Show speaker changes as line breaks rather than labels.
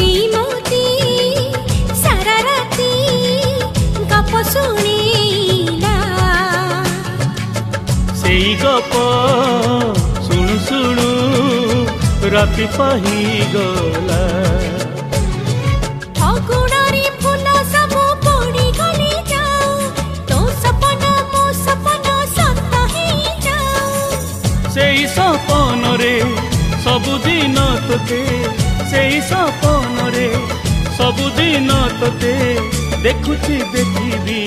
श्रीमती सारा राती गप शुणिला
सेई गप शुणु शुणु राति पाही गला
अगुणारी फूल सब पड़ी गली जाओ तो सपना मो सपना सत ही जाओ
सेई सपन रे सबुदिन तोते सेई सपन रे सबुदिन तोते देखुची देखिबी